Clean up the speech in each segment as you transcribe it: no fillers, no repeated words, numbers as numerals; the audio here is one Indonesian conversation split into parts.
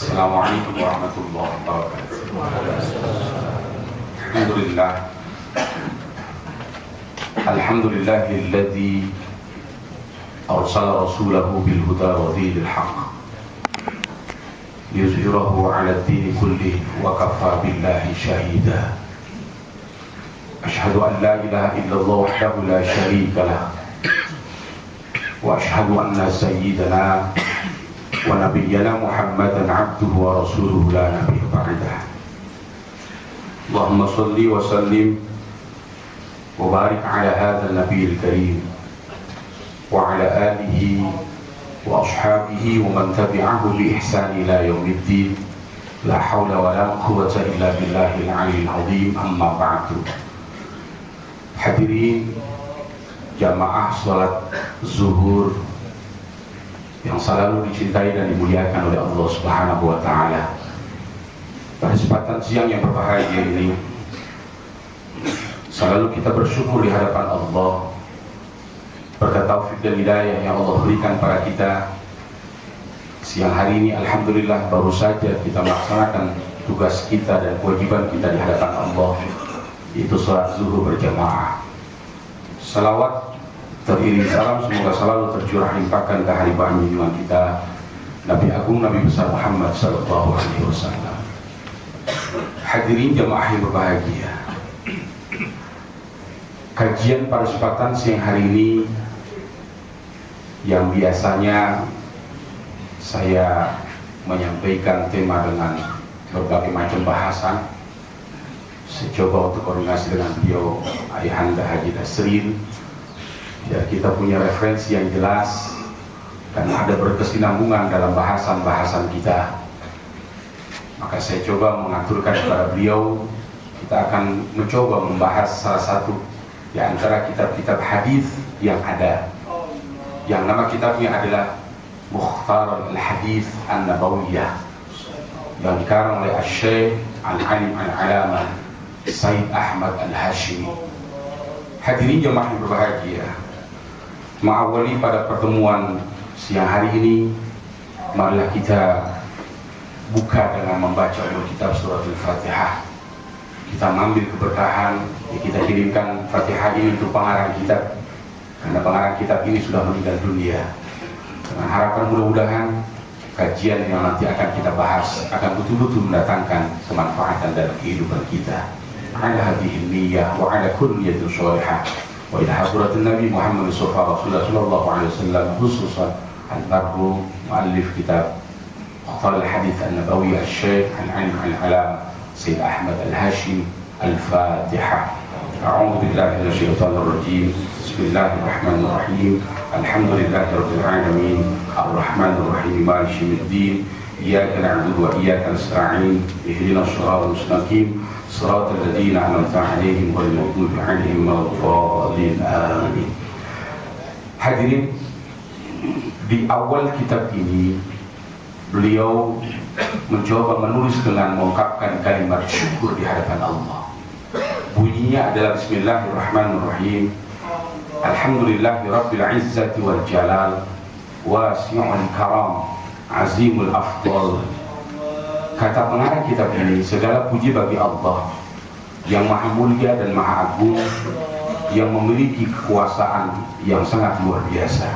Assalamualaikum warahmatullahi wabarakatuh. Alhamdulillah. Alhamdulillahilladzi arsala rasulahu bil huda wa dinil haqq liyuzhirahu 'ala ad-din kullihi wa kafa billahi shahida. Asyhadu an la ilaha illallah wahdahu la syarika lah wa asyhadu anna sayyidana wa nabiyyana Muhammadan abduhu wa rasuluhu la nabiyya ba'dah. Allahumma salli wa sallim wa barik ala hadzal nabiyil karim wa ala alihi wa ashabihi wa man tabi'ahu bi ihsan ila yaumiddin. La haula wa la quwwata illa billahil aliyyil azim. Amma ba'du. Hadirin jamaah salat zuhur yang selalu dicintai dan dimuliakan oleh Allah Subhanahu wa Ta'ala. Pada kesempatan siang yang berbahagia ini, selalu kita bersyukur di hadapan Allah berkat taufik dan hidayah yang Allah berikan pada kita. Siang hari ini alhamdulillah baru saja kita melaksanakan tugas kita dan kewajiban kita di hadapan Allah, yaitu salat zuhur berjamaah. Salawat teriring salam semoga selalu tercurah limpahkan ke hariban junjungan kita Nabi Agung Nabi besar Muhammad sallallahu alaihi wasallam. Hadirin jamaah yang berbahagia, kajian pada kesempatan siang hari ini yang biasanya saya menyampaikan tema dengan berbagai macam bahasan, saya coba untuk koordinasi dengan beliau Ayahanda Haji Nasrin ya, kita punya referensi yang jelas dan ada berkesinambungan dalam bahasan-bahasan kita. Maka saya coba mengaturkan kepada beliau, kita akan mencoba membahas salah satu di antara kitab-kitab hadis yang ada, yang nama kitabnya adalah Mukhtar al-Hadis an-Nabawiyah, yang dikarang oleh Syekh Al-Alim Al-Alama Said Ahmad Al-Hashimi. Hadirin jemaah yang berbahagia, mengawali pada pertemuan siang hari ini, marilah kita buka dengan membaca kitab surat Al-Fatihah. Kita mengambil keberkahan, kita kirimkan Fatihah ini untuk pengarang kitab, karena pengarang kitab ini sudah meninggal dunia. Dengan harapan mudah-mudahan kajian yang nanti akan kita bahas akan betul-betul mendatangkan kemanfaatan dalam kehidupan kita. Ala hadhihi niyyah wa ala kulli niyatin shalihah. Wa ila hadratin Nabi Muhammad sallallahu alaihi wasallam, khususan al-marhum muallif kitab Mukhtar al-Hadis an-Nabawi Syekh Al-Alim Al-Alama Said Ahmad Al-Hashimi. Al-Fatihah. A'udzu billahi minasyaitonir rajim. Bismillahirrahmanirrahim. Alhamdulillahirabbil alamin. Ar-Rahmanir Rahim. Maliki yaumiddin. Iyyaka na'budu wa iyyaka nasta'in. Ihdinas shiratal mustaqim. Shiratal ladzina an'amta 'alaihim ghairil maghdubi 'alaihim waladdallin. Amin. Hadirin, di awal kitab ini beliau mencoba menulis dengan mengungkapkan kalimat syukur di hadapan Allah. Bunyinya adalah Bismillahirrahmanirrahim. Alhamdulillahi rabbil izzati wal jalal wasi'ul karam azimul afdal. Kata pengarang kitab ini, segala puji bagi Allah yang maha mulia dan maha agung, yang memiliki kekuasaan yang sangat luar biasa.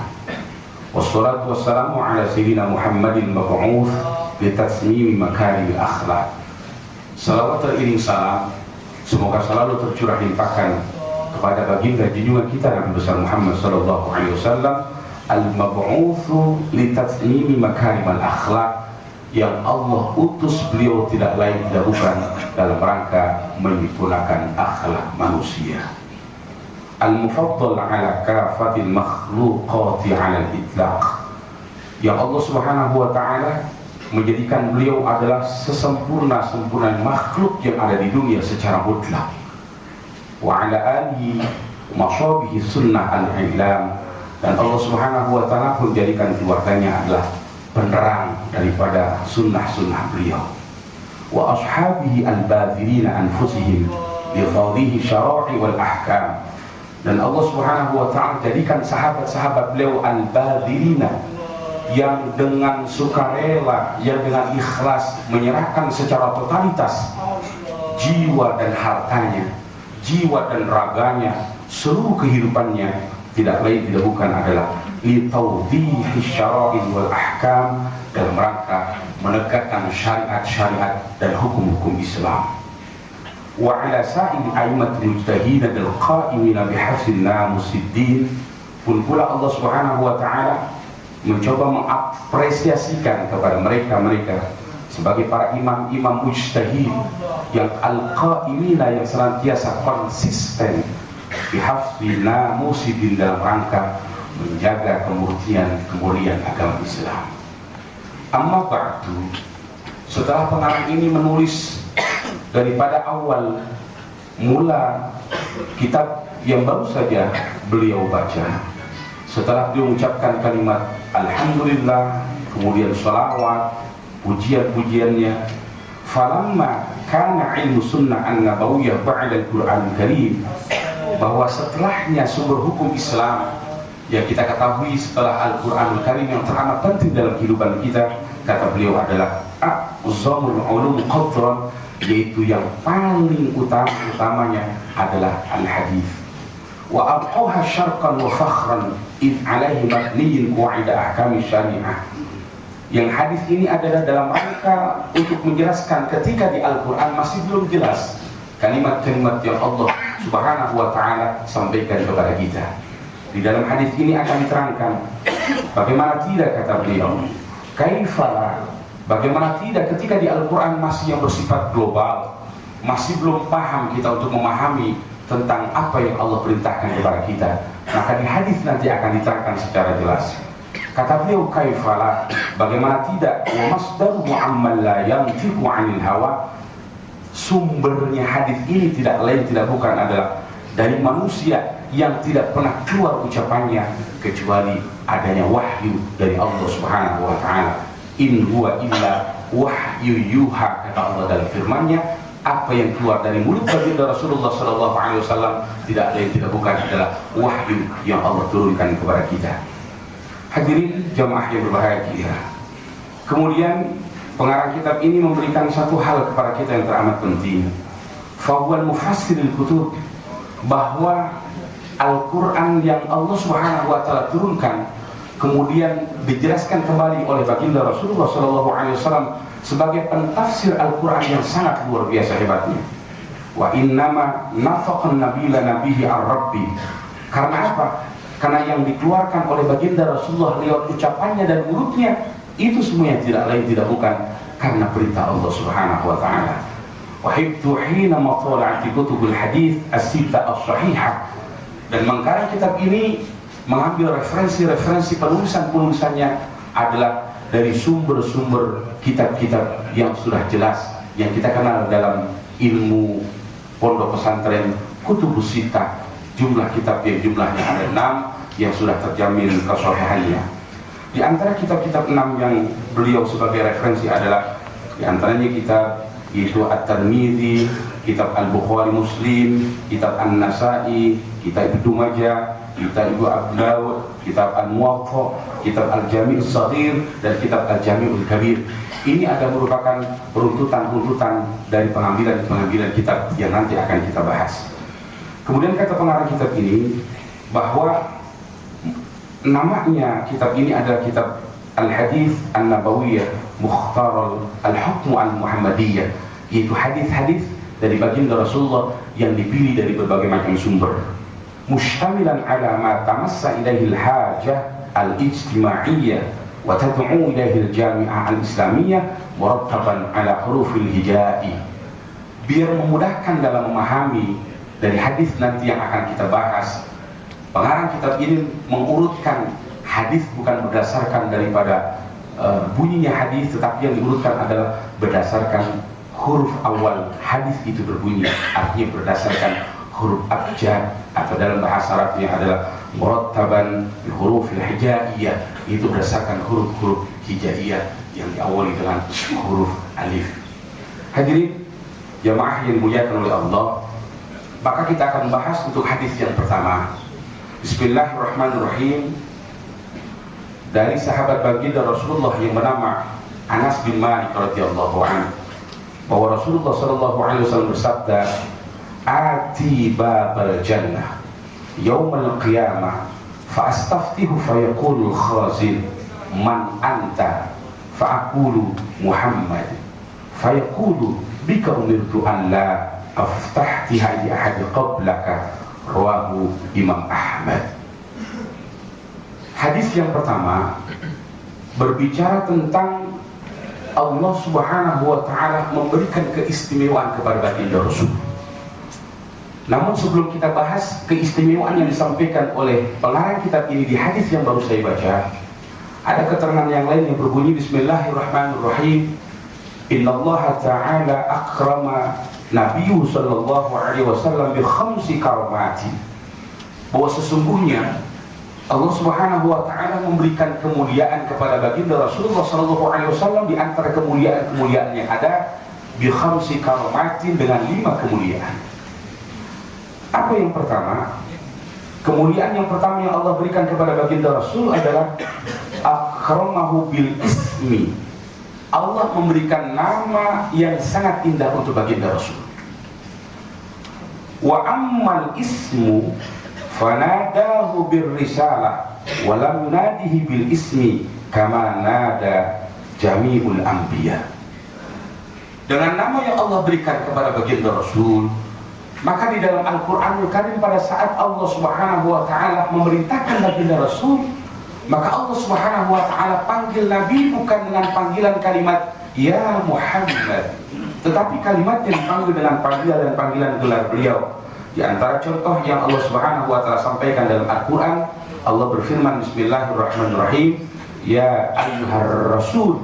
Wassalatu wassalamu ala sayyidina Muhammadin mab'uts li tasmimi makarimil akhlaq. Salawat teriring salam semoga selalu tercurah limpahkan kepada baginda junjungan kita Nabi besar Muhammad sallallahu alaihi wasallam, al-mab'utsu li tasmimi makarimal akhlaq, yang Allah utus beliau tidak lain tidak bukan dalam rangka menyempurnakan akhlak manusia. Al-mufaddal ala kafatil makhluqati ala al-itlaq, yang Allah Subhanahu wa Ta'ala menjadikan beliau adalah sesempurna-sempurna makhluk yang ada di dunia secara mutlak. Wa ala alihi masyabihi sunnah al-ilam, dan Allah Subhanahu wa Ta'ala pun menjadikan keluarganya adalah penerang daripada sunnah-sunnah beliau. Wa ashabihi al-badhirina anfusihim bi khawdihi syara'i wal ahkam, dan Allah Subhanahu wa Ta'ala jadikan sahabat-sahabat beliau al-badhirina, yang dengan sukarela, yang dengan ikhlas menyerahkan secara totalitas jiwa dan hartanya, jiwa dan raganya, seluruh kehidupannya, tidak lain tidak bukan adalah litawdihi syara'in wal ahkam, dalam rangka menegakkan syariat-syariat dan hukum-hukum Islam. Wa ala sa'il a'immatil mujtahidin al qa'imina bihafzin namusiddin, pun pula Allah Subhanahu wa taala mencoba mengapresiasikan kepada mereka sebagai para imam-imam mujtahid yang al-qa'imina, yang senantiasa konsisten bihafzi namusiddin, dalam rangka menjaga kemuliaan agama Islam. Amma ba'du, setelah pengarang ini menulis daripada awal mula kitab yang baru saja beliau baca, setelah beliau mengucapkan kalimat alhamdulillah, kemudian sholawat, pujian-pujiannya, falamma kana ilmu sunnah an-nabawiyah ba'da al-Qur'an al-Karim, bahwa setelahnya sumber hukum Islam yang kita ketahui setelah Al-Quran Al-Karim yang teramat penting dalam kehidupan kita, kata beliau adalah a'zamul ulum qadran, yaitu yang paling utamanya adalah al-hadis. Wa abqaha syarqan wa fakhran id alaihi mabniyin qaida ahkam syariah. Yang hadis ini adalah dalam rangka untuk menjelaskan ketika di Al-Quran masih belum jelas kalimat-kalimat yang Allah Subhanahu wa taala sampaikan kepada kita. Di dalam hadis ini akan diterangkan bagaimana tidak, kata beliau, kaifala, bagaimana tidak ketika di Al-Quran masih yang bersifat global, masih belum paham kita untuk memahami tentang apa yang Allah perintahkan kepada kita, maka di hadis nanti akan diterangkan secara jelas. Kata beliau, kaifala, bagaimana tidak, wa masdaru mu'ammal la yantiqu 'anil hawa, sumbernya hadis ini tidak lain tidak bukan adalah dari manusia yang tidak pernah keluar ucapannya kecuali adanya wahyu dari Allah Subhanahu wa taala. In huwa illa wahyu yuha, kata Allah dalam firman-Nya, apa yang keluar dari mulut baginda Rasulullah sallallahu alaihi wasallam tidak lain tidak bukan adalah wahyu yang Allah turunkan kepada kita. Hadirin jamaah yang berbahagia. Kemudian pengarang kitab ini memberikan satu hal kepada kita yang teramat penting. Fahuwal mufassiril kutub, bahwa Al-Quran yang Allah Subhanahu wa taala turunkan kemudian dijelaskan kembali oleh baginda Rasulullah SAW sebagai pentafsir Al-Quran yang sangat luar biasa hebatnya. Wa innama nafaqan nabila nabihi ar-rabbi, karena apa? Karena yang dikeluarkan oleh baginda Rasulullah lewat ucapannya dan mulutnya itu semuanya tidak lain tidak bukan karena perintah Allah Subhanahu wa taala. Wa hibtu hina mathala'ati kutubul hadits as-sittah as-sahihah, dan mengkarang kitab ini mengambil referensi-referensi penulisan-penulisannya adalah dari sumber-sumber kitab-kitab yang sudah jelas yang kita kenal dalam ilmu pondok pesantren, kutubus sittah, jumlah kitab yang jumlahnya ada 6 yang sudah terjamin kesahihannya. Di antara kitab-kitab 6 yang beliau sebagai referensi adalah di antaranya kitab yaitu At-Tirmidzi, kitab Al-Bukhari Muslim, kitab An-Nasa'i, kitab Ibnu Majah, kitab Ibnu Abu Dawud, kitab Al-Muwatta, kitab Al-Jami' As-Shaghir, dan kitab Al-Jami' Al-Kabir. Ini ada merupakan runtutan-runtutan dari pengambilan kitab yang nanti akan kita bahas. Kemudian kata pengarang kitab ini bahwa namanya kitab ini adalah kitab Al-Hadits An-Nabawiyah Mukhtar Al-Hukm Al-Muhammadiyah, yaitu hadis-hadis dari baginda Rasulullah yang dipilih dari berbagai macam sumber, mustamilan ala ma tamassa ilaihi al-hajah al-ijtima'iyyah wa tad'u ilaihi al-jami'ah al-islamiyyah murattaban ala hurufil hijai, biar memudahkan dalam memahami dari hadis nanti yang akan kita bahas. Pengarang kitab ini mengurutkan hadis bukan berdasarkan daripada bunyinya hadis, tetapi yang diurutkan adalah berdasarkan huruf awal hadis itu berbunyi, artinya berdasarkan huruf abjad atau dalam bahasa Arabnya adalah murattaban bil hurufil hijaiyah, itu berdasarkan huruf-huruf hijaiyah yang diawali dengan huruf alif. Hadirin jamaah yang dimuliakan oleh Allah, maka kita akan bahas untuk hadis yang pertama. Bismillahirrahmanirrahim. dari sahabat baginda Rasulullah yang bernama Anas bin Malik radhiyallahu anhu bahwa Rasulullah sallallahu alaihi wasallam bersabda, "Ati babal jannah yaumal qiyamah fa astaftihu fa yaqulu al-khazin man anta fa aqulu Muhammad fa yaqulu bika umirtu an la aftahtiha li ahad qablaka." Rawahu Imam Ahmad. Hadis yang pertama berbicara tentang Allah Subhanahu wa ta'ala memberikan keistimewaan kepada baginda Rasul. Namun sebelum kita bahas keistimewaan yang disampaikan oleh pengarang kitab ini di hadis yang baru saya baca, ada keterangan yang lain yang berbunyi Bismillahirrahmanirrahim. Innallaha ta'ala akrama Nabiyu sallallahu alaihi wasallam bi khamsi karamati. Bahwa sesungguhnya Allah Subhanahu wa ta'ala memberikan kemuliaan kepada baginda Rasulullah sallallahu alaihi wasallam di antara kemuliaan-kemuliaan yang ada bi khamsi karamatin, dengan 5 kemuliaan. Apa yang pertama? Kemuliaan yang pertama yang Allah berikan kepada baginda Rasul adalah akramahu bil ismi. Allah memberikan nama yang sangat indah untuk baginda Rasul. Wa ammal ismu fanadahu bir risalah wa lam yunadihi bil ismi kama nada jami'ul anbiya. Dengan nama yang Allah berikan kepada baginda Rasul, maka di dalam Al-Qur'anul Karim pada saat Allah Subhanahu wa ta'ala memerintahkan baginda Rasul, maka Allah Subhanahu wa ta'ala panggil Nabi bukan dengan panggilan kalimat ya Muhammad, tetapi kalimat yang dipanggil dengan panggilan gelar beliau. Di antara contoh yang Allah Subhanahu wa ta'ala sampaikan dalam Al-Quran, Allah berfirman Bismillahirrahmanirrahim, ya ayyuhar rasul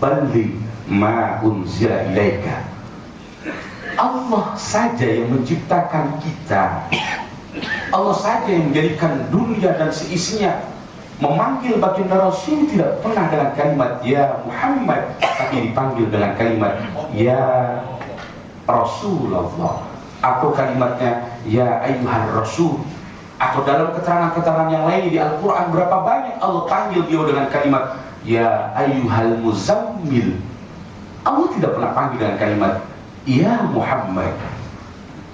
balligh ma unzila ilaika. Allah saja yang menciptakan kita, Allah saja yang menjadikan dunia dan seisinya. Memanggil baginda Rasul tidak pernah dengan kalimat ya Muhammad, tapi dipanggil dengan kalimat ya Rasulullah, atau kalimatnya ya ayyuhan rasul. Atau dalam keterangan-keterangan yang lain di Al-Quran, berapa banyak Allah panggil dia dengan kalimat ya ayyuhal muzammil. Allah tidak pernah panggil dengan kalimat ya Muhammad.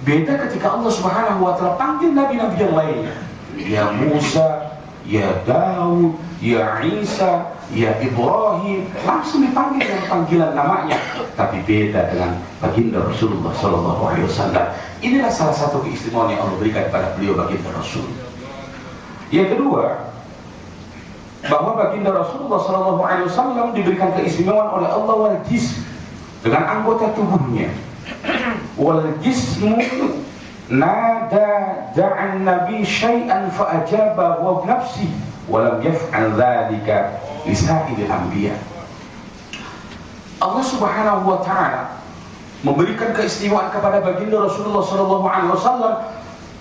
Beda ketika Allah Subhanahu wa ta'ala panggil nabi-nabi yang lainnya, ya Musa, ya Daud, ya Isa, ya Ibrahim, langsung dipanggil dengan panggilan namanya. Tapi beda dengan baginda Rasulullah sallallahu alaihi wasallam. Inilah salah satu keistimewaan yang Allah berikan kepada beliau, baginda Rasul. Yang kedua, bahwa baginda Rasulullah sallallahu alaihi wasallam diberikan keistimewaan oleh Allah wal jism, dengan anggota tubuhnya. Wal jismu nada da'an nabi syai'an fa'ajaba wa nafsi wa lam yaf'al dhalika lisa'il anbiya. Allah Subhanahu wa ta'ala memberikan keistimewaan kepada baginda Rasulullah sallallahu alaihi wasallam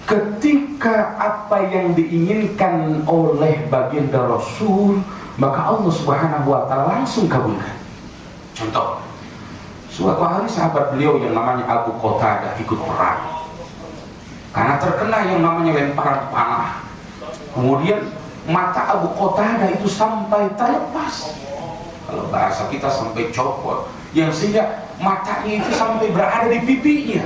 ketika apa yang diinginkan oleh baginda Rasul, maka Allah Subhanahu wa ta'ala langsung kabulkan. Contoh, suatu hari sahabat beliau yang namanya Abu Qatadah ikut perang karena terkena yang namanya lemparan panah. Kemudian mata Abu Qatadah itu sampai terlepas, kalau bahasa kita sampai copot, yang sehingga matanya itu sampai berada di pipinya.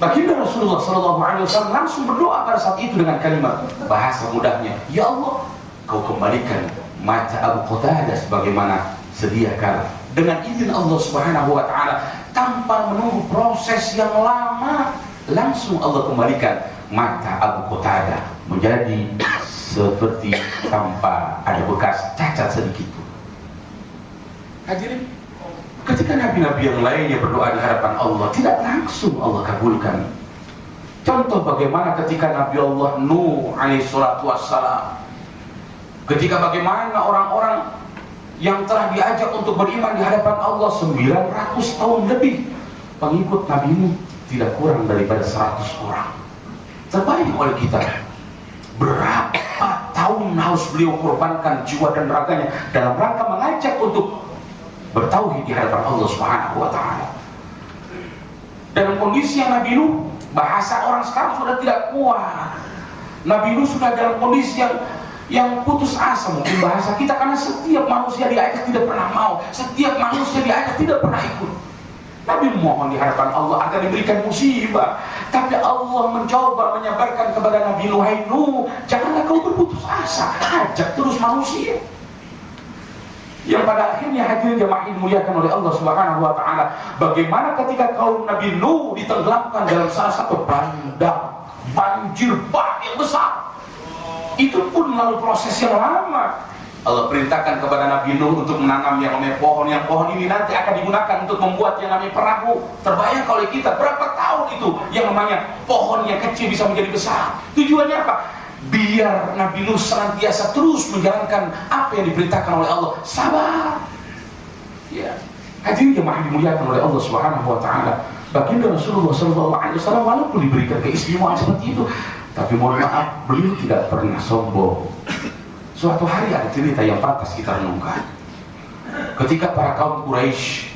Baginda Rasulullah SAW langsung berdoa pada saat itu dengan kalimat, bahasa mudahnya, ya Allah, kau kembalikan mata Abu Qatadah sebagaimana sedia kala. Dengan izin Allah Subhanahu wa ta'ala, tanpa menunggu proses yang lama, langsung Allah kembalikan mata Abu Qatadah menjadi seperti tanpa ada bekas cacat sedikit pun. Hadirin, ketika nabi-nabi yang lainnya berdoa di hadapan Allah, tidak langsung Allah kabulkan. Contoh bagaimana ketika Nabi Allah Nuh alaihi salatu wassalam, ketika bagaimana orang-orang yang telah diajak untuk beriman di hadapan Allah 900 tahun lebih, pengikut Nabi Nuh tidak kurang daripada 100 orang. Terbayang oleh kita berapa tahun harus beliau korbankan jiwa dan raganya dalam rangka mengajak untuk bertauhid di hadapan Allah Subhanahu wa ta'ala. Dalam kondisi yang Nabi Nuh, bahasa orang sekarang sudah tidak kuat. Nabi Nuh sudah dalam kondisi yang yang putus asa mungkin bahasa kita, karena setiap manusia di atas tidak pernah mau, setiap manusia di atas tidak pernah ikut. Nabi mohon di hadapan Allah agar diberikan musibah, tapi Allah mencoba menyabarkan kepada Nabi Nuh, "Hai Nuh, janganlah kau berputus asa, ajak terus manusia." Yang pada akhirnya hadirin jemaah dimuliakan oleh Allah Subhanahu wa taala, bagaimana ketika kaum Nabi Nuh ditenggelamkan dalam salah satu bandang banjir yang besar. Itu pun melalui proses yang lama. Allah perintahkan kepada Nabi Nuh untuk menanam yang namanya pohon. Yang pohon ini nanti akan digunakan untuk membuat yang namanya perahu. Terbayang oleh kita berapa tahun itu yang namanya pohon yang kecil bisa menjadi besar. Tujuannya apa? Biar Nabi Nuh senantiasa terus menjalankan apa yang diperintahkan oleh Allah. Sabar. Ya. Hadirin jemaah dimuliakan oleh Allah Subhanahu wa taala. Baginda Rasulullah SAW walaupun diberikan keistimewaan seperti itu, tapi mohon maaf, beliau tidak pernah sombong. Suatu hari ada cerita yang pantas kita renungkan. Ketika para kaum Quraisy,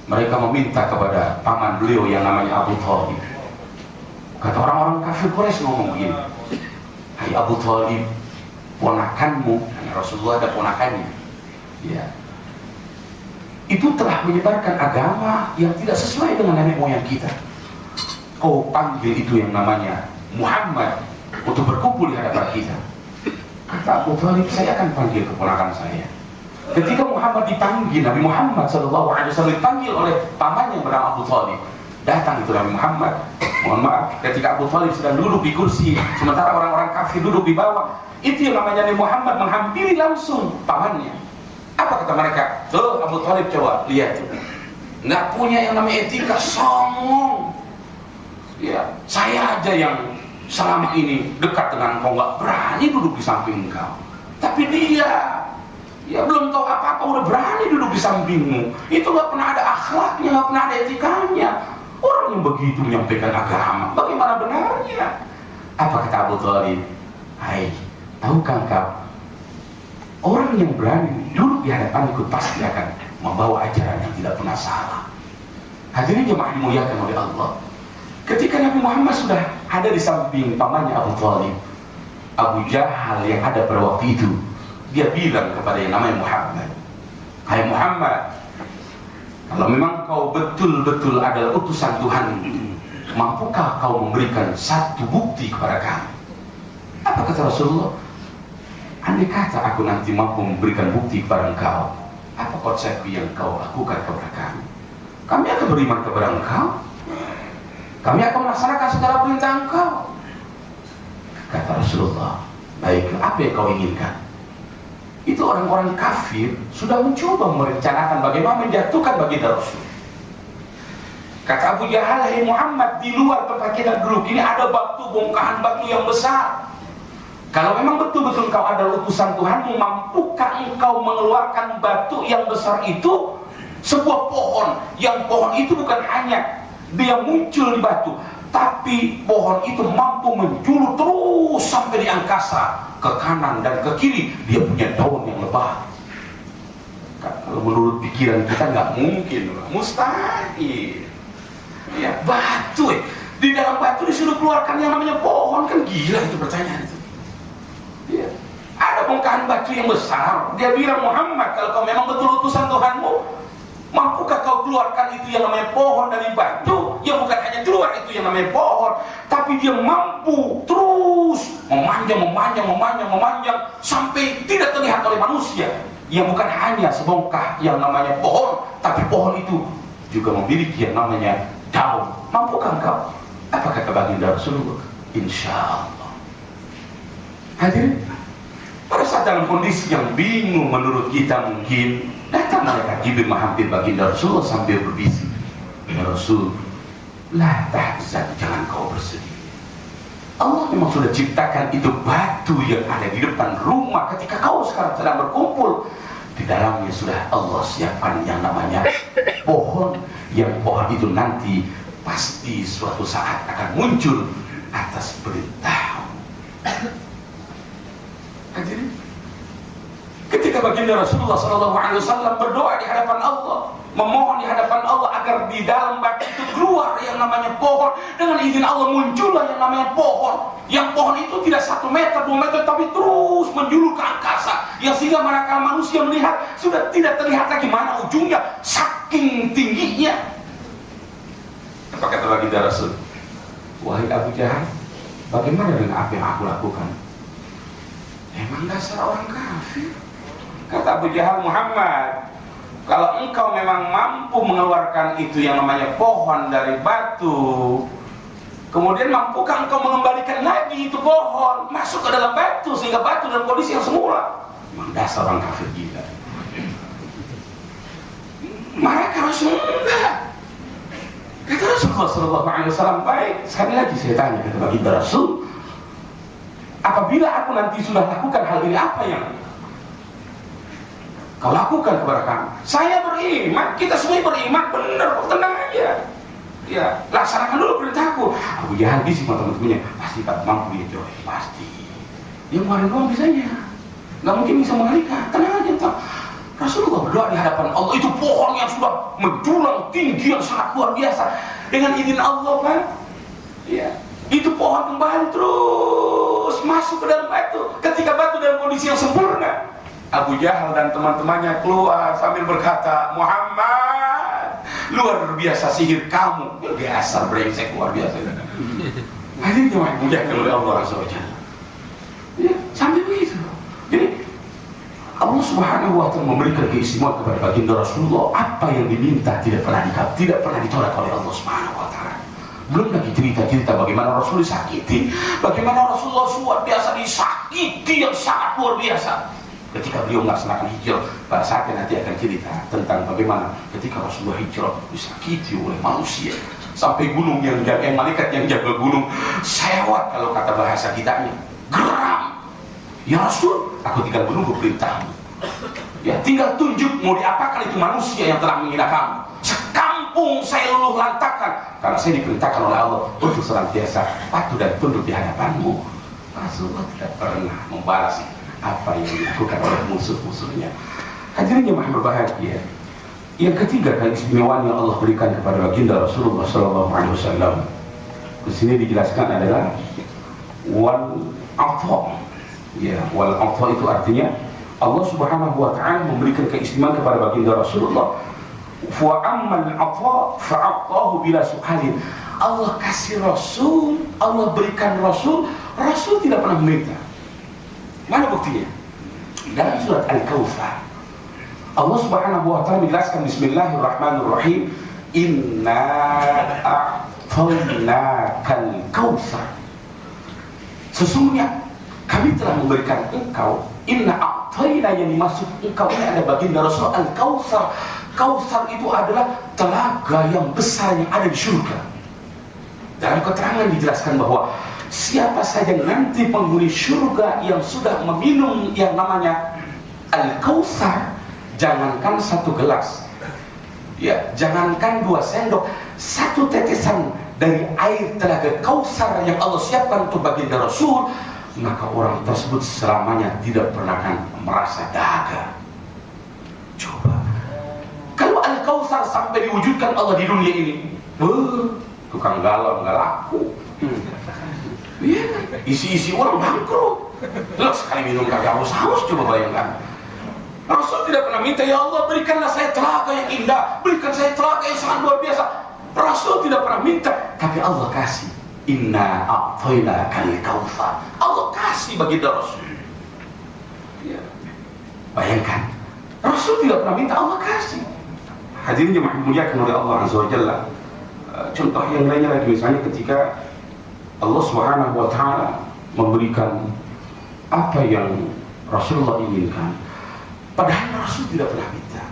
mereka meminta kepada paman beliau yang namanya Abu Thalib. Kata orang-orang kafir Quraisy ngomong begini, "Hai Abu Thalib, ponakanmu," Rasulullah ada ponakannya, ya, itu telah menyebarkan agama yang tidak sesuai dengan nenek moyang kita. Kau panggil itu yang namanya Muhammad untuk berkumpul di hadapan kita. Kata Abu Thalib, "Saya akan panggil keponakan saya." Ketika Muhammad dipanggil, Nabi Muhammad SAW dipanggil oleh pamannya yang bernama Abu Thalib. Datang itu Nabi Muhammad. Mohon maaf, ketika Abu Thalib sedang duduk di kursi, sementara orang-orang kafir duduk di bawah, itu yang namanya Nabi Muhammad menghampiri langsung pamannya. Apa kata mereka? Tuh Abu Thalib, coba lihat tuh, nggak punya yang namanya etika, songong. Ya, saya aja yang selama ini dekat dengan kau nggak berani duduk di samping kau, tapi dia, ya belum tahu apa-apa udah berani duduk di sampingmu. Itu nggak pernah ada akhlaknya, nggak pernah ada etikanya. Orang yang begitu menyampaikan agama, bagaimana benarnya? Apa kata Abu Thalib? "Hai, tahukah kau, orang yang berani duduk di hadapanku pasti akan membawa ajaran yang tidak pernah salah." Hadirin jemaah dimuliakan oleh Allah. Ketika Nabi Muhammad sudah ada di samping pamannya Abu Thalib, Abu Jahal yang ada pada waktu itu, dia bilang kepada yang namanya Muhammad, "Hai Muhammad, kalau memang kau betul-betul adalah utusan Tuhan, mampukah kau memberikan satu bukti kepada kami?" Apa kata Rasulullah? "Andai kata aku nanti mampu memberikan bukti kepada engkau, apa konsep yang kau lakukan kepada kami? Kami akan beriman kepada engkau, kami akan melaksanakan segala perintah engkau." Kata Rasulullah, "Baik, apa yang kau inginkan?" Itu orang-orang kafir sudah mencoba merencanakan bagaimana menjatuhkan baginda Rasul. Kata Abu Jahal, "Hai Muhammad, di luar tempat kita duduk ini ada bongkahan batu yang besar. Kalau memang betul-betul engkau adalah utusan Tuhanmu, mampukah engkau mengeluarkan batu yang besar itu, sebuah pohon, yang pohon itu bukan hanya dia muncul di batu, tapi pohon itu mampu menjulur terus sampai di angkasa, ke kanan dan ke kiri, dia punya daun yang lebat." Kalau menurut pikiran kita nggak mungkin, mustahil. Ya, batu, di dalam batu disuruh keluarkan yang namanya pohon, kan gila itu pertanyaan itu. Ya. Ada bongkahan batu yang besar, dia bilang, "Muhammad, kalau kau memang betul utusan Tuhanmu, mampukah kau keluarkan itu yang namanya pohon dari batu, yang bukan hanya keluar itu yang namanya pohon, tapi dia mampu terus memanjang sampai tidak terlihat oleh manusia, yang bukan hanya sebongkah yang namanya pohon, tapi pohon itu juga memiliki yang namanya daun. Mampukah engkau?" Apa kata baginda Rasulullah? "Insya Allah." Hadirin, pada saat dalam kondisi yang bingung menurut kita mungkin, datang malaikat Jibril menghampiri baginda Rasulullah sambil berbisik, "Ya Rasul, la tahzan, jangan kau bersedih. Allah memang sudah ciptakan itu batu yang ada di depan rumah ketika kau sekarang sedang berkumpul. Di dalamnya sudah Allah siapkan yang namanya pohon, yang pohon itu nanti pasti suatu saat akan muncul atas perintah." Hadirin, Ketika baginda Rasulullah SAW berdoa di hadapan Allah, memohon di hadapan Allah agar di dalam batu itu keluar yang namanya pohon, dengan izin Allah muncullah yang namanya pohon. Yang pohon itu tidak 1 meter, 2 meter, tapi terus menjulur ke angkasa, yang sehingga manakala manusia melihat sudah tidak terlihat lagi mana ujungnya, saking tingginya. Apa kata baginda Rasul? Wahai Abu Jahal, bagaimana dengan apa yang aku lakukan? Emang dasar orang kafir. Kata Abu Jahal, Muhammad, kalau engkau memang mampu mengeluarkan itu yang namanya pohon dari batu, kemudian mampukah engkau mengembalikan lagi itu pohon masuk ke dalam batu sehingga batu dalam kondisi yang semula? Memang dasar orang kafir gila. Mereka Rasul enggak. Kata Rasulullah SAW, baik, sekali lagi saya tanya, kata baginda Rasul, apabila aku nanti sudah lakukan hal ini, apa yang kau lakukan kepada kami? Saya beriman, kita semua beriman, benar, tenang aja. Ya, laksanakan dulu perintahku. Abu Jahal bisik sama teman-temannya, pasti tak mampu dia Joy, pasti. Dia ngeluarin doang bisanya, nggak mungkin bisa mengalihkan. Tenang aja, tak. Rasulullah berdoa di hadapan Allah, itu pohon yang sudah menjulang tinggi yang sangat luar biasa, dengan izin Allah, kan? Ya, itu pohon kembali terus masuk ke dalam batu. Ketika batu dalam kondisi yang sempurna, Abu Jahal dan teman-temannya keluar sambil berkata, Muhammad, luar biasa sihir kamu. Biasa brengsek, luar biasa. Akhirnya dimudahkan oleh Allah SWT. Ya, sampai begitu. Jadi Allah Subhanahu wa Ta'ala memberikan keistimewaan kepada baginda Rasulullah. Apa yang diminta tidak pernah ditolak oleh Allah Subhanahu wa Ta'ala. Belum lagi cerita-cerita bagaimana Rasul disakiti, bagaimana Rasulullah luar biasa disakiti yang sangat luar biasa ketika beliau melaksanakan hijrah. Pada saatnya nanti akan cerita tentang bagaimana ketika Rasulullah hijrah disakiti oleh manusia, sampai gunung yang jaga, malaikat yang jaga gunung sewot, kalau kata bahasa kitanya, geram. Ya Rasul, aku tinggal menunggu perintahmu. Ya, tinggal tunjuk mau diapakan itu manusia yang telah menghina kamu. Sekampung saya luluh lantakan, karena saya diperintahkan oleh Allah untuk senantiasa patuh dan tunduk di hadapanmu. Rasulullah tidak pernah membalas apa yang dilakukan oleh musuh-musuhnya. Hadirin yang berbahagia, yang ketiga keistimewaan yang Allah berikan kepada baginda Rasulullah SAW, di sini dijelaskan adalah wal afa. Ya, wal afa itu artinya Allah Subhanahu wa Ta'ala memberikan keistimewaan kepada baginda Rasulullah. Wa ammal afa fa'atahu bila su'alin. Allah kasih Rasul, Allah berikan Rasul, Rasul tidak pernah meminta. Mana buktinya? Dalam surat Al-Kautsar, Allah Subhanahu wa Ta'ala menjelaskan, Bismillahirrahmanirrahim, Inna a'tainakal kautsar. Sesungguhnya kami telah memberikan engkau. Inna a'taina, yang dimaksud engkau ini ada baginda Rasul, Al-Kautsar. Kautsar itu adalah telaga yang besar yang ada di surga. Dalam keterangan dijelaskan bahwa siapa saja nanti penghuni surga yang sudah meminum yang namanya Al-Kautsar, jangankan 1 gelas, ya, jangankan 2 sendok, 1 tetesan dari air telaga Kautsar yang Allah siapkan untuk baginda Rasul, maka orang tersebut selamanya tidak pernah akan merasa dahaga. Coba, kalau Al-Kautsar sampai diwujudkan Allah di dunia ini, tukang galon nggak laku. Iya, isi-isi orang bangkrut. Loh, sekali minum kagak haus-haus, coba bayangkan. Rasul tidak pernah minta, ya Allah berikanlah saya telaga yang indah, berikan saya telaga yang sangat luar biasa. Rasul tidak pernah minta, tapi Allah kasih. Inna a'tainakal kautsar. Allah kasih baginda Rasul. Ya. Bayangkan, Rasul tidak pernah minta, Allah kasih. Hadirin yang dimuliakan oleh Allah Azza wa Jalla. Contoh yang lainnya lagi, misalnya ketika Allah Subhanahu wa Ta'ala memberikan apa yang Rasulullah inginkan, padahal Rasul tidak pernah minta.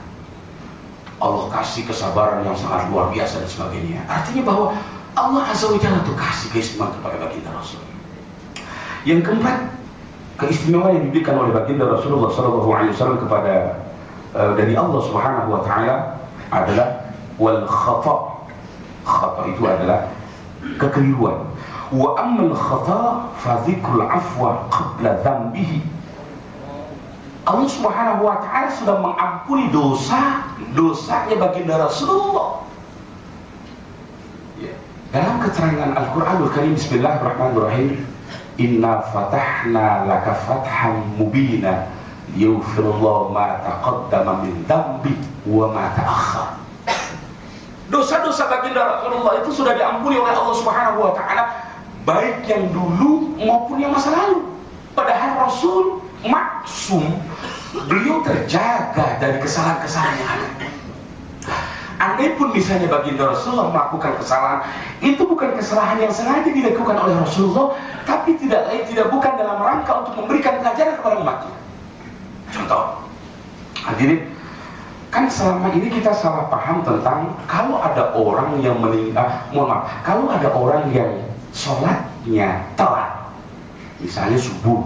Allah kasih kesabaran yang sangat luar biasa dan sebagainya. Artinya bahwa Allah Azza wa Jalla itu kasih keistimewaan kepada baginda Rasul. Yang keempat, keistimewaan yang diberikan oleh baginda Rasulullah SAW kepada dari Allah Subhanahu wa Ta'ala adalah wal khata. Khata itu adalah kekeliruan. Wa ammal khata fa dzikrul afwa qabla dzambihi. Allah Subhanahu wa Ta'ala sudah mengampuni dosanya baginda Rasulullah. Ya. Dalam keterangan Al-Quranul Karim, Bismillahirrahmanirrahim, Inna fatahna laka fatham mubina yaghfirullahu ma taqaddama min dhanbi wa ma ta'akhkhar. Dosa-dosa baginda Rasulullah itu sudah diampuni oleh Allah Subhanahu wa Ta'ala, baik yang dulu maupun yang masa lalu. Padahal Rasul maksum, beliau terjaga dari kesalahan-kesalahan yang ada. Andai pun misalnya baginda Rasulullah melakukan kesalahan, itu bukan kesalahan yang sengaja dilakukan oleh Rasulullah, tapi bukan dalam rangka untuk memberikan pelajaran kepada umatnya. Contoh, hadirin, kan selama ini kita salah paham tentang kalau ada orang yang kalau ada orang yang sholatnya telat, misalnya subuh,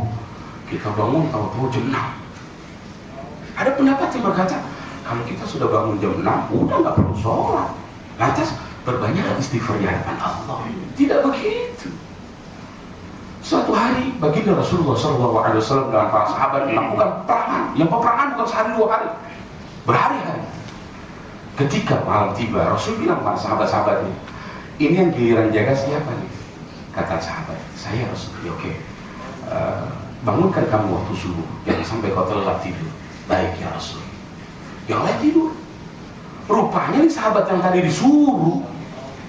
kita bangun tahu-tahu jam 6. Ada pendapat yang berkata, kalau kita sudah bangun jam 6, udah nggak perlu sholat, lantas berbanyak istighfar di hadapan Allah. Tidak begitu. Suatu hari baginda Rasulullah SAW dengan para sahabat melakukan peperangan. Yang peperangan bukan sehari dua hari, berhari-hari. Ketika malam tiba, Rasul bilang kepada sahabat-sahabatnya, ini yang giliran jaga siapa nih? Kata sahabat, saya Rasul. Ya, oke. Bangunkan kamu waktu subuh, jangan sampai kau terlelap tidur. Baik ya Rasul. Yang lain tidur. Rupanya nih sahabat yang tadi disuruh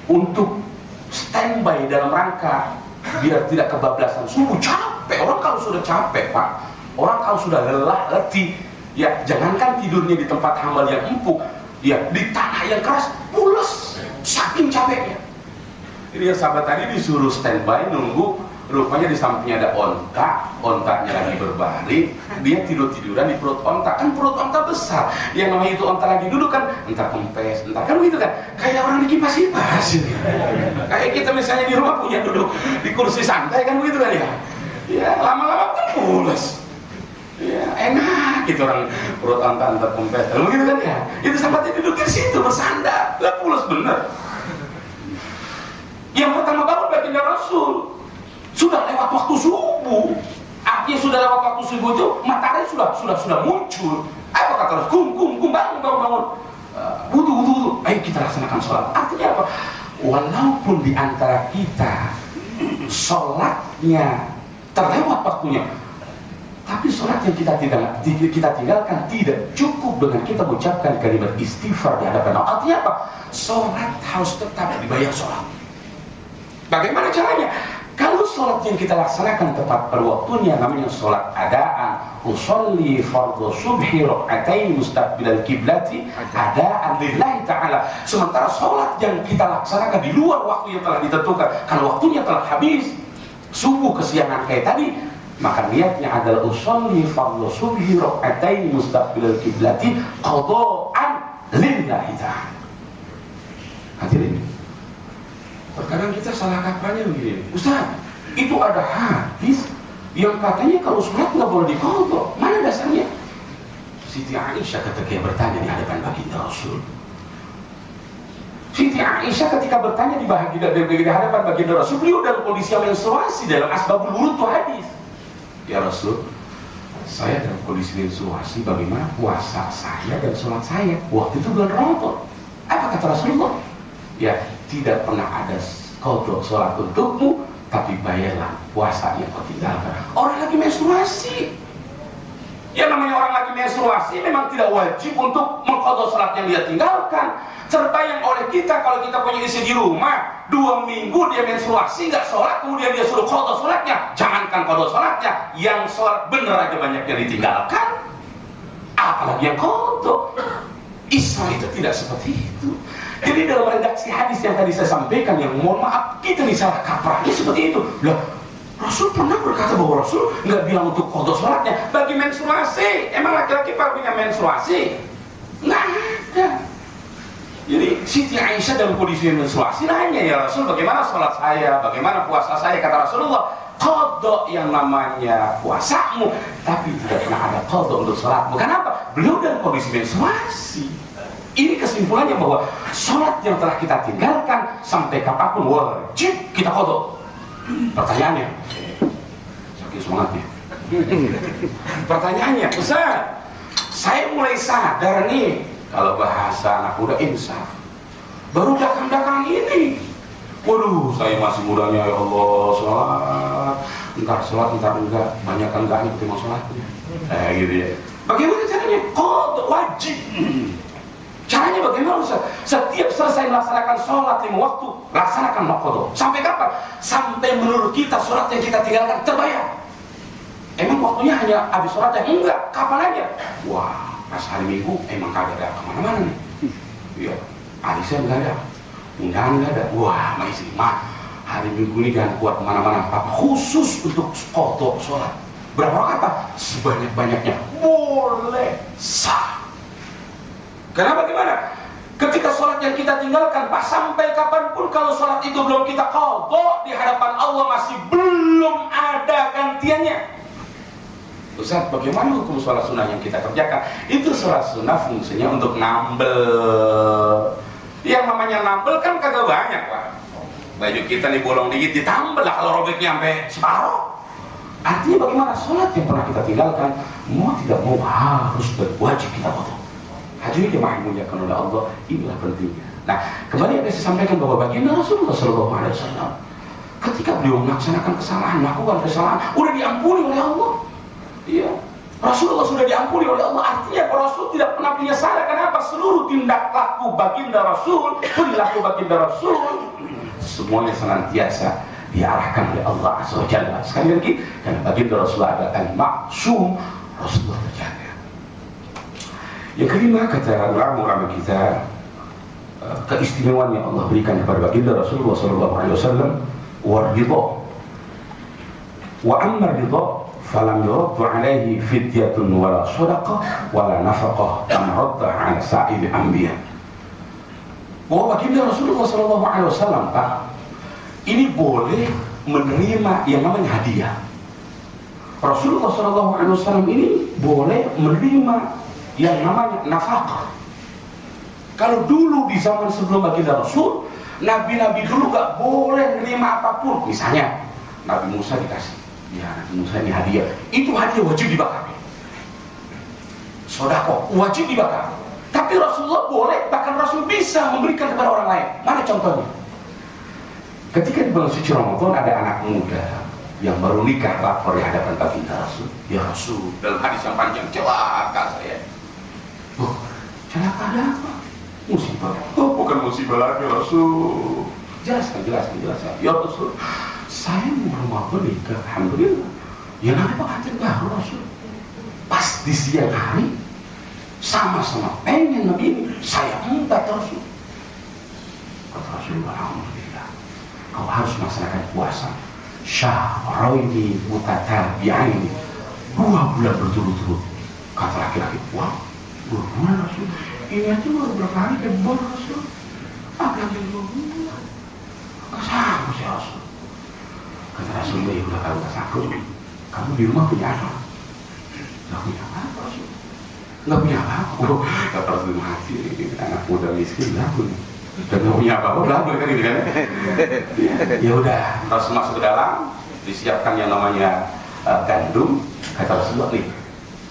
untuk standby dalam rangka biar tidak kebablasan subuh, capek. Orang kalau sudah capek, Pak, orang kalau sudah lelah, letih, ya jangankan tidurnya di tempat hamal yang empuk, ya di tanah yang keras, pules, saking capeknya. Jadi ya sahabat tadi disuruh standby nunggu. Rupanya di sampingnya ada ontaknya lagi berbaring, dia tiduran di perut ontak. Kan perut ontak besar, yang namanya itu ontak lagi duduk kan, entar kempes, entar kan begitu kan, kayak orang di kipas-kipas. Kayak kita misalnya di rumah punya duduk di kursi santai kan begitu kan ya. Ya lama-lama kan pules. Ya enak gitu orang perut ontak entar kempes, lalu begitu kan ya. Itu sahabatnya duduk di situ bersandar, lah pules bener. Yang pertama bangun baginda Rasul. Sudah lewat waktu subuh, artinya sudah lewat waktu subuh itu matahari sudah muncul. Apa kata Rasul? Kum, bangun. Wudu. Ayo kita laksanakan sholat. Artinya apa? Walaupun di antara kita sholatnya terlewat waktunya, tapi sholat yang kita tinggalkan tidak cukup dengan kita mengucapkan kalimat istighfar di hadapan Allah. Artinya apa? Sholat harus tetap dibayar sholat. Bagaimana caranya? Kalau sholat yang kita laksanakan tepat pada waktunya, namanya sholat adaan. Usolli fardhu subhi rak'atain mustaqbilal kiblati adaan lillahi ta'ala. Sementara sholat yang kita laksanakan di luar waktu yang telah ditentukan, kalau waktunya telah habis, subuh kesiangan kayak tadi, maka niatnya adalah usolli fardhu subhi rak'atain mustaqbilal kiblati qada'an lillahi ta'ala. Hadirin, terkadang kita salah kaprahnya begini, Ustaz, itu ada hadis yang katanya kalau sholat nggak boleh diqadha. Mana dasarnya? Siti Aisyah ketika bertanya di hadapan baginda Rasul. Siti Aisyah ketika bertanya di hadapan baginda Rasul, beliau dalam kondisi menstruasi, dalam asbabul wurud itu hadis. Ya Rasul, saya dalam kondisi menstruasi, bagaimana puasa saya dan sholat saya? Waktu itu bulan Ramadan. Apa kata Rasulullah? Ya, tidak pernah ada qadha sholat untukmu, tapi bayarlah puasa yang kau tinggalkan. Orang lagi menstruasi. Yang namanya orang lagi menstruasi memang tidak wajib untuk mengqadha sholat yang dia tinggalkan. Terbayang oleh kita kalau kita punya istri di rumah 2 minggu dia menstruasi nggak sholat, kemudian dia suruh qadha sholatnya. Jangankan qadha sholatnya, yang sholat bener aja banyak yang ditinggalkan, apalagi yang qadha. Islam itu tidak seperti itu. Jadi dalam redaksi hadis yang tadi saya sampaikan, yang mohon maaf kita nih salah kaprahnya seperti itu. Loh, Rasul pernah berkata bahwa Rasul nggak bilang untuk qadha sholatnya bagi menstruasi. Emang laki-laki punya menstruasi? Nggak ada. Jadi Siti Aisyah dalam kondisi menstruasi nanya, ya Rasul, bagaimana sholat saya, bagaimana puasa saya? Kata Rasulullah, qadha yang namanya puasamu, tapi tidak pernah ada qadha untuk sholatmu. Kenapa? Beliau dalam kondisi menstruasi. Ini kesimpulannya bahwa sholat yang telah kita tinggalkan sampai kapanpun wajib kita qadha. Pertanyaannya, saking semangatnya, Pertanyaannya, Ustaz, saya mulai sadar nih kalau bahasa anak muda insaf. Baru belakang-belakangan ini, waduh, saya masih mudanya, ya Allah, sholat, entar enggak, banyak enggaknya ketimbang sholatnya. Gitu ya. Bagaimana caranya? Qadha wajib. Caranya bagaimana, Ustaz? Setiap selesai melaksanakan sholat 5 waktu, laksanakan qadha. Sampai kapan? Sampai menurut kita sholat yang kita tinggalkan terbayar. Emang waktunya hanya habis sholat yang enggak? Kapan aja? Wah, pas hari Minggu emang kagak ada kemana-mana nih. Iya, arisan nggak ada, undangan nggak ada. Wah, maisi mah hari Minggu ini jangan kuat kemana-mana. Apa khusus untuk qadha sholat? Berapa rakaat, Pak? Sebanyak-banyaknya. Boleh, sah. Kenapa gimana? Ketika sholat yang kita tinggalkan, Pak, sampai kapanpun kalau sholat itu belum kita qadha, di hadapan Allah masih belum ada gantiannya. Ustaz, bagaimana hukum sholat sunnah yang kita kerjakan? Itu sholat sunnah fungsinya untuk nambel. Yang namanya nambel kan kagak banyak, Pak. Baju kita nih bolong dikit, ditambel lah kalau robeknya sampai separuh. Artinya bagaimana? Sholat yang pernah kita tinggalkan, mau tidak mau harus dan wajib kita qadha. Hadirin jemaah dimuliakan oleh Allah, inilah pentingnya. Nah, kembali yang saya sampaikan bahwa baginda Rasulullah SAW, ketika beliau melaksanakan kesalahan, melakukan kesalahan, udah diampuni oleh Allah. Iya, Rasulullah sudah diampuni oleh Allah. Artinya Rasul tidak pernah punya salah. Kenapa? Seluruh tindak laku baginda Rasul, perilaku baginda Rasul, semuanya senantiasa diarahkan oleh Allah Azza wa Jalla. Sekali lagi, karena baginda Rasulullah adalah al-ma'sum, Rasulullah terjaga. Yang kelima, kata ulama-ulama kita, keistimewaan yang Allah berikan kepada baginda Rasulullah SAW, war-ridha. Wa amma ridha falam yuraddu alaihi fidyatun wala sadaqah wala nafaqah kama radda ala sa'il anbiya. Bahwa baginda Rasulullah SAW, Pak, ini boleh menerima yang namanya hadiah. Rasulullah SAW ini boleh menerima yang namanya nafkah. Kalau dulu di zaman sebelum baginda Rasul, nabi-nabi dulu gak boleh menerima apapun. Misalnya Nabi Musa dikasih, ya Nabi Musa ini hadiah, itu hadiah wajib dibakar. Sedekah wajib dibakar. Tapi Rasulullah boleh, bahkan Rasul bisa memberikan kepada orang lain. Mana contohnya? Ketika di bulan suci Ramadan ada anak muda yang baru nikah lapor di hadapan baginda Rasul. Ya Rasul, dalam hadis yang panjang, celaka saya. Oh, celaka ada apa? Musibah. Oh, bukan musibah lagi, Rasul. Jelaskan. Ya Rasul, saya mau Ramadan nikah, alhamdulillah. Ya nanti pengantin baru, Rasul. Pas di siang hari, sama-sama pengen Nabi ini, saya minta Rasul. Kata Rasulullah, alhamdulillah, kau harus melaksanakan puasa syahraini mutatabi'aini, 2 bulan berturut-turut. Kata laki-laki, wah, 2 bulan Rasul, ini aja baru berapa hari kebon Rasul, apalagi 2 bulan, gak sanggup sih Rasul. Kata Rasulullah, ya udah kalau gak sanggup, kamu di rumah punya apa? Gak punya apa Rasul? Gak punya apa-apa. Oh, kata Rasul mati, anak muda miskin gak punya. Dan gak punya apa-apa, belakang kan gitu kan. Ya udah, Rasul masuk ke dalam, disiapkan yang namanya gandum. Kata Rasulullah, nih,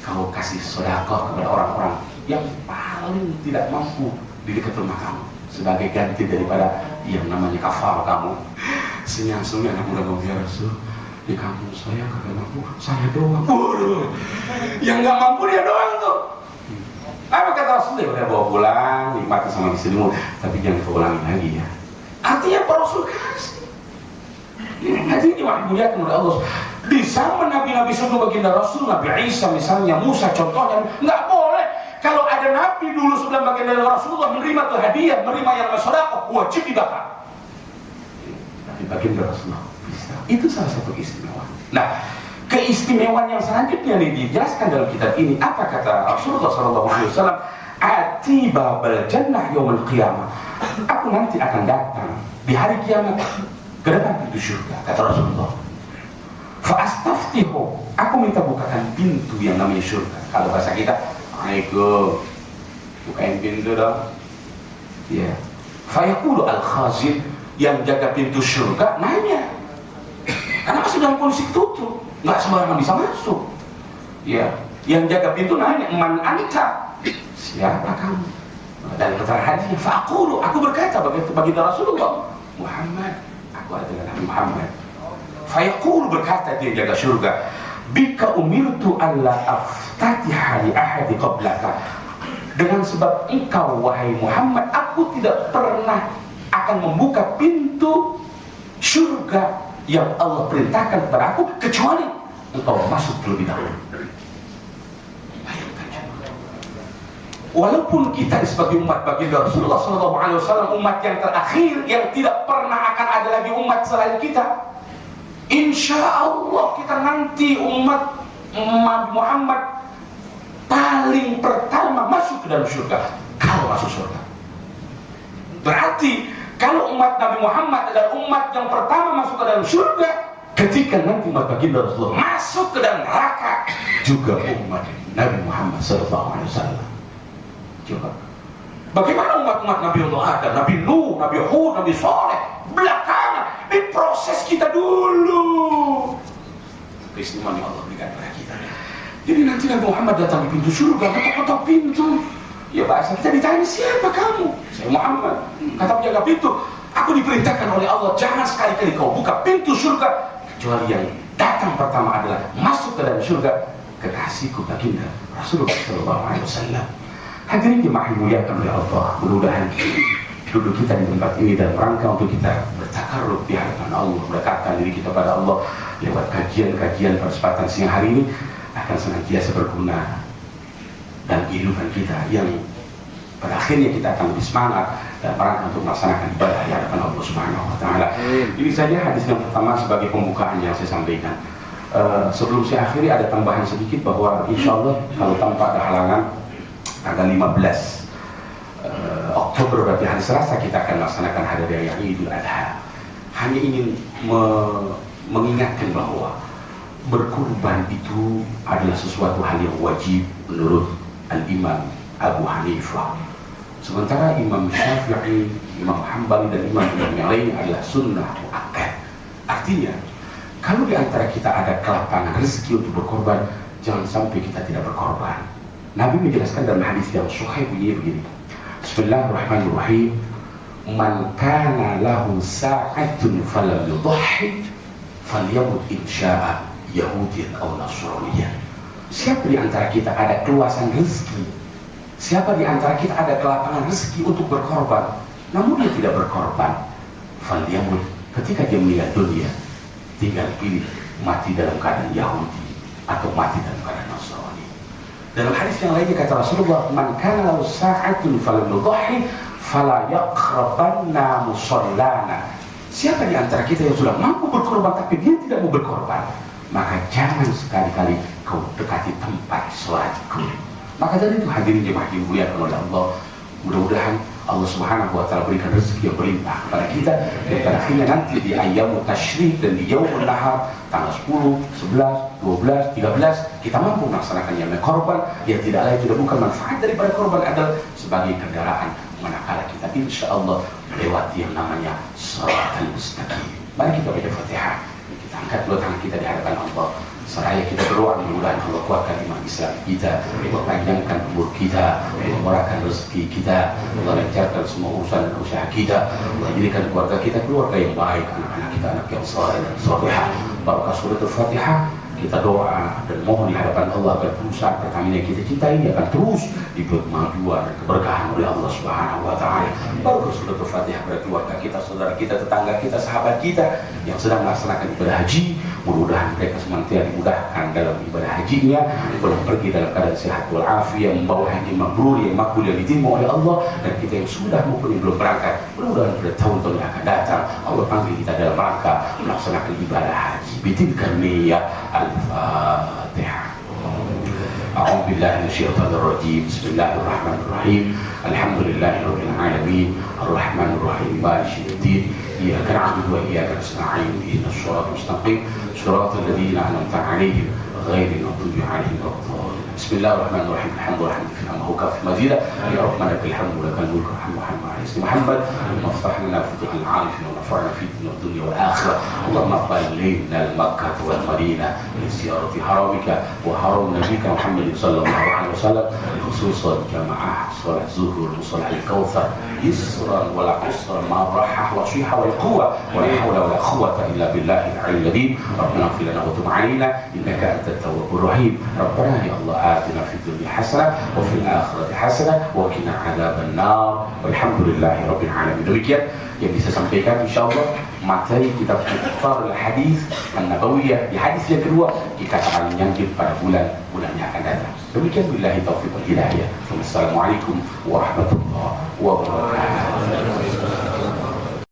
kau kasih sedekah kepada orang-orang yang paling tidak mampu di dekat rumah kamu sebagai ganti daripada yang namanya kafar kamu. Senyum-senyum anak muda ngomong, ya Rasul, di kampung saya kagak mampu, saya doang. Yang nggak mampu dia doang tuh. Apa kata Rasul? Ya udah bawa pulang, nikmati sama istrimu, tapi jangan keulangi lagi ya. Artinya Pak Rasul kasih. Artinya dimuliakan oleh Allah. Di zaman Nabi-Nabi sebelum baginda Rasul, Nabi Isa misalnya, Musa contohnya, nggak boleh. Kalau ada Nabi dulu sebelum baginda Rasulullah menerima tuh hadiah, menerima yang sedekah, wajib dibakar. Tapi baginda Rasulullah bisa. Itu salah satu keistimewaan. Nah, keistimewaan yang selanjutnya yang dijelaskan dalam kitab ini, apa kata Rasulullah SAW? Ati babal jannah yaumul qiyamah. Aku nanti akan datang di hari kiamat ke depan pintu surga, kata Rasulullah. Fa'astaftihu, aku minta bukakan pintu yang namanya surga. Kalau bahasa kita, Assalamualaikum, bukain pintu dong. Ya. Fayaqulu al-khazin, yang jaga pintu surga nanya, karena masih dalam kondisi tutup, nggak sembarangan bisa masuk. Ya, yang jaga pintu nanya, man anta? Siapa kamu? Dan keterangan hadisnya, faqulu, aku berkata bagi Rasulullah, Muhammad, aku adalah Nabi Muhammad. Fayaqulu, berkata dia jaga surga, bika umirtu alla aftatiha li ahadi qablaka. Dengan sebab engkau wahai Muhammad, aku tidak pernah akan membuka pintu surga yang Allah perintahkan kepada aku kecuali engkau masuk terlebih dahulu. Walaupun kita sebagai umat baginda Rasulullah SAW, umat yang terakhir yang tidak pernah akan ada lagi umat selain kita, insya Allah kita nanti umat Muhammad paling pertama masuk ke dalam surga, kalau masuk surga. Berarti kalau umat Nabi Muhammad adalah umat yang pertama masuk ke dalam surga, ketika nanti umat baginda Rasulullah masuk ke dalam neraka, juga umat Nabi Muhammad SAW. Coba, bagaimana umat-umat Nabi Allah Adam, Nabi Nuh, Nabi Hud, Nabi Saleh, belakangan diproses kita dulu. Keistimewaan yang Allah berikan kepada kita. Jadi nanti Nabi Muhammad datang di pintu surga, ketok-ketok pintu. Ya bahasa kita ditanya, siapa kamu? Saya Muhammad. Kata penjaga pintu, aku diperintahkan oleh Allah, jangan sekali-kali kau buka pintu surga kecuali yang datang pertama adalah masuk ke dalam surga kekasihku baginda Rasulullah SAW. Hadirin jemaah dimuliakan oleh Allah, mudah-mudahan duduk kita di tempat ini dalam rangka untuk kita bertakarrub di hadapan Allah, mendekatkan diri kita pada Allah lewat kajian-kajian pada kesempatan siang hari ini akan senantiasa berguna dan kehidupan kita yang pada akhirnya kita akan lebih semangat dan rangka untuk melaksanakan ibadah di hadapan Allah Subhanahu wa Ta'ala. Ini saja hadis yang pertama sebagai pembukaan yang saya sampaikan. Sebelum saya akhiri ada tambahan sedikit bahwa insya Allah kalau tanpa ada halangan tanggal 15 Oktober berarti hari Selasa kita akan melaksanakan hari raya Idul Adha. Hanya ingin mengingatkan bahwa berkurban itu adalah sesuatu hal yang wajib menurut Al-Imam Abu Hanifah. Sementara Imam Syafi'i, Imam Hambali dan Imam yang lain adalah sunnah muakkad. Artinya, kalau di antara kita ada kelapangan rezeki untuk berkorban, jangan sampai kita tidak berkorban. Nabi menjelaskan dalam hadis yang sahih begini. Bismillahirrahmanirrahim. Man kana lahu sa'atun falam yudhhi falyamut insya'a Yahudiyan atau Nasraniyan. Siapa di antara kita ada keluasan rezeki, siapa di antara kita ada kelapangan rezeki untuk berkorban, namun dia tidak berkorban, falyamut, ketika dia meninggal dunia, tinggal pilih mati dalam keadaan Yahudi atau mati dalam keadaan Nasrani. Dalam hadis yang lainnya kata Rasulullah, man kana lahu sa'atun falam yudhhi fala yaqrabanna musallana. Siapa di antara kita yang sudah mampu berkorban tapi dia tidak mau berkorban, maka jangan sekali-kali kau dekati tempat sholatku. Maka dari itu hadirin jemaah dimuliakan oleh Allah, mudah-mudahan Allah Subhanahu wa Ta'ala berikan rezeki yang berlimpah kepada kita dan pada akhirnya nanti di ayyamut tasyrik dan di yaumul nahar tanggal 10, 11, 12, 13 kita mampu melaksanakan yang korban yang tidak lain tidak bukan manfaat daripada korban adalah sebagai kendaraan manakala kita insya Allah melewati yang namanya shiratal mustaqim. Mari kita baca Fatihah, kita angkat dua tangan kita di hadapan Allah seraya kita berdoa, mudah-mudahan Allah kuatkan iman Islam kita, Allah panjangkan umur kita, Allah murahkan rezeki kita, Allah lancarkan semua urusan dan usaha kita, Allah jadikan keluarga kita keluarga yang baik, anak-anak kita anak yang saleh dan salihah. Barakah suratul Fatihah, kita doa dan mohon di hadapan Allah agar perusahaan Pertamina yang kita cintai ini akan terus diberi kemajuan dan keberkahan oleh Allah Subhanahu wa Ta'ala. Barakah suratul Fatihah pada keluarga kita, saudara kita, tetangga kita, sahabat kita yang sedang melaksanakan ibadah haji. Mudah-mudahan mereka senantiasa dimudahkan dalam ibadah hajinya, belum pergi dalam keadaan sehat walafiat, membawa haji mabrur yang makbul yang diterima oleh Allah. Dan kita yang sudah maupun yang belum berangkat, mudah-mudahan pada tahun-tahun yang akan datang Allah panggil kita dalam rangka melaksanakan ibadah haji. Bitilkan niyah. Al-Fatihah. A'udzu billahi minasyaitonir rajim. Bismillahirrahmanirrahim. Alhamdulillahirabbil alamin. Arrahmanir rahim. Maliki yaumiddin. Iyyaka na'budu wa iyyaka nasta'in. Ihdinas shiratal mustaqim. Shiratal ladzina an'amta 'alaihim ghairil maghdubi 'alaihim waladdallin. Bismillahirrahmanirrahim. Alhamdulillah fil يكافئ مزيدا. يا ربنا لك الحمد ولك الملك والحمد محمد اللهم افتح لنا فتوح العارفين ونفعنا في الدنيا والاخره. اللهم بلغنا المكه والمدينه لزياره حرمك وحرم نبيك محمد صلى الله عليه وسلم، خصوصا جماعه صلاه الظهر وصلاه الكوثر يسرا ولا عسرا مع الراحه والصيحه والقوه، ولا حول ولا قوه الا بالله العلي العظيم. ربنا اغفر لنا وتب علينا انك انت التواب الرحيم. ربنا يا الله آتنا في الدنيا حسنه وفي الاخره حسنه وقنا عذاب النار. Alhamdulillah Rabbil Alamin. Demikian yang bisa sampaikan, insyaallah materi kitab Mukhtasar Hadis An-Nabawiyah di hadis yang kedua kita akan menyambut pada bulan yang akan datang. Demikian, billahi taufiq wal hidayah. Wassalamualaikum warahmatullahi wabarakatuh.